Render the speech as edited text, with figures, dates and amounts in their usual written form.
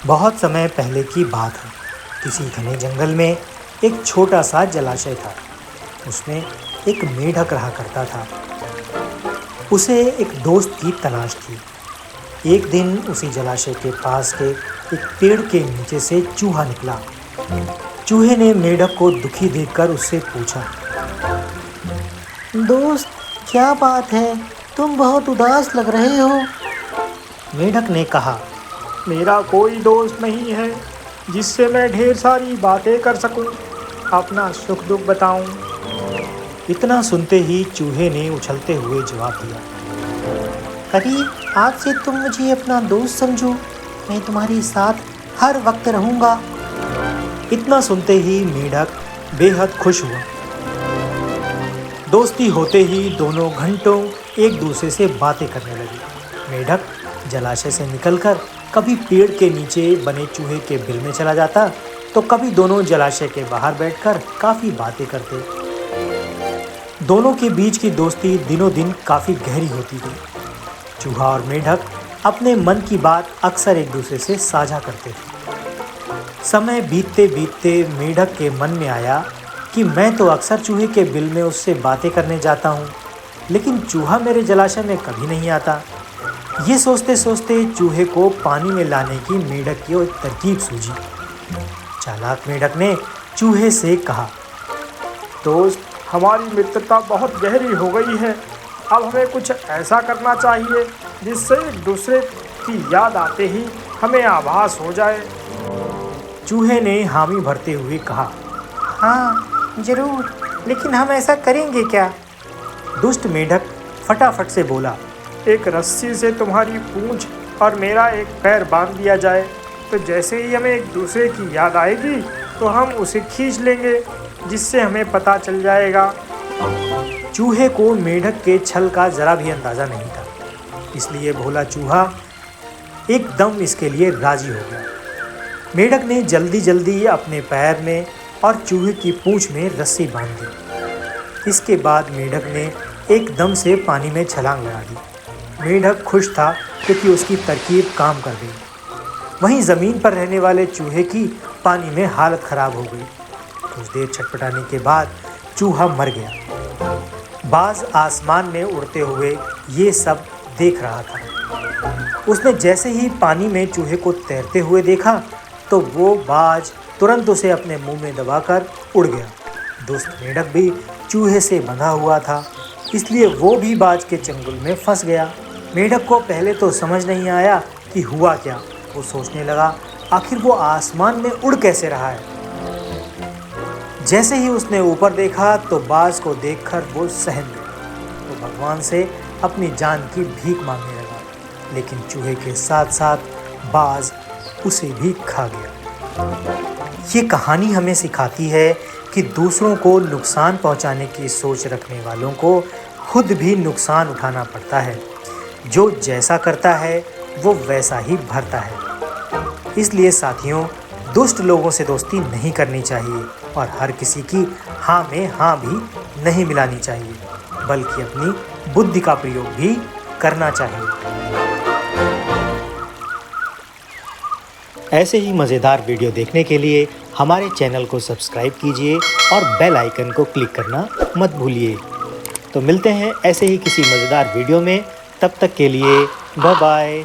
बहुत समय पहले की बात है। किसी घने जंगल में एक छोटा सा जलाशय था। उसमें एक मेढक रहा करता था। उसे एक दोस्त की तलाश थी। एक दिन उसी जलाशय के पास के एक पेड़ के नीचे से चूहा निकला। चूहे ने मेढक को दुखी देखकर उससे पूछा, दोस्त, क्या बात है? तुम बहुत उदास लग रहे हो। मेढक ने कहा, मेरा कोई दोस्त नहीं है जिससे मैं ढेर सारी बातें कर सकूं, अपना सुख दुख बताऊं। इतना सुनते ही चूहे ने उछलते हुए जवाब दिया, अरे, आज से तुम मुझे अपना दोस्त समझो। मैं तुम्हारे साथ हर वक्त रहूंगा। इतना सुनते ही मेढक बेहद खुश हुआ। दोस्ती होते ही दोनों घंटों एक दूसरे से बातें करने लगे। मेढक जलाशय से निकलकर कभी पेड़ के नीचे बने चूहे के बिल में चला जाता, तो कभी दोनों जलाशय के बाहर बैठकर काफ़ी बातें करते। दोनों के बीच की दोस्ती दिनों दिन काफ़ी गहरी होती गई। चूहा और मेढक अपने मन की बात अक्सर एक दूसरे से साझा करते थे। समय बीतते बीतते मेढक के मन में आया कि मैं तो अक्सर चूहे के बिल में उससे बातें करने जाता हूँ, लेकिन चूहा मेरे जलाशय में कभी नहीं आता। ये सोचते सोचते चूहे को पानी में लाने की मेढक की एक तरकीब सूझी। चालाक मेढक ने चूहे से कहा, दोस्त, हमारी मित्रता बहुत गहरी हो गई है। अब हमें कुछ ऐसा करना चाहिए जिससे एक दूसरे की याद आते ही हमें आभास हो जाए। चूहे ने हामी भरते हुए कहा, हाँ जरूर, लेकिन हम ऐसा करेंगे क्या? दुष्ट मेढक फटाफट से बोला, एक रस्सी से तुम्हारी पूंछ और मेरा एक पैर बांध दिया जाए, तो जैसे ही हमें एक दूसरे की याद आएगी तो हम उसे खींच लेंगे, जिससे हमें पता चल जाएगा। चूहे को मेढक के छल का जरा भी अंदाजा नहीं था, इसलिए भोला चूहा एकदम इसके लिए राजी हो गया। मेढक ने जल्दी जल्दी अपने पैर में और चूहे की पूंछ में रस्सी बांध दी। इसके बाद मेढक ने एकदम से पानी में छलांग लगा दी। मेढक खुश था क्योंकि उसकी तरकीब काम कर गई। वहीं ज़मीन पर रहने वाले चूहे की पानी में हालत ख़राब हो गई। कुछ देर छटपटाने के बाद चूहा मर गया। बाज आसमान में उड़ते हुए ये सब देख रहा था। उसने जैसे ही पानी में चूहे को तैरते हुए देखा तो वो बाज तुरंत उसे अपने मुंह में दबाकर उड़ गया। दोस्त मेढक भी चूहे से बंधा हुआ था, इसलिए वो भी बाज के चंगुल में फंस गया। मेढक को पहले तो समझ नहीं आया कि हुआ क्या। वो सोचने लगा, आखिर वो आसमान में उड़ कैसे रहा है। जैसे ही उसने ऊपर देखा तो बाज को देखकर वो सहम गया। तो भगवान से अपनी जान की भीख मांगने लगा, लेकिन चूहे के साथ साथ बाज उसे भी खा गया। ये कहानी हमें सिखाती है कि दूसरों को नुकसान पहुंचाने की सोच रखने वालों को खुद भी नुकसान उठाना पड़ता है। जो जैसा करता है वो वैसा ही भरता है। इसलिए साथियों, दुष्ट लोगों से दोस्ती नहीं करनी चाहिए और हर किसी की हाँ में हाँ भी नहीं मिलानी चाहिए, बल्कि अपनी बुद्धि का प्रयोग भी करना चाहिए। ऐसे ही मज़ेदार वीडियो देखने के लिए हमारे चैनल को सब्सक्राइब कीजिए और बेल आइकन को क्लिक करना मत भूलिए। तो मिलते हैं ऐसे ही किसी मज़ेदार वीडियो में। तब तक के लिए बाय बाय।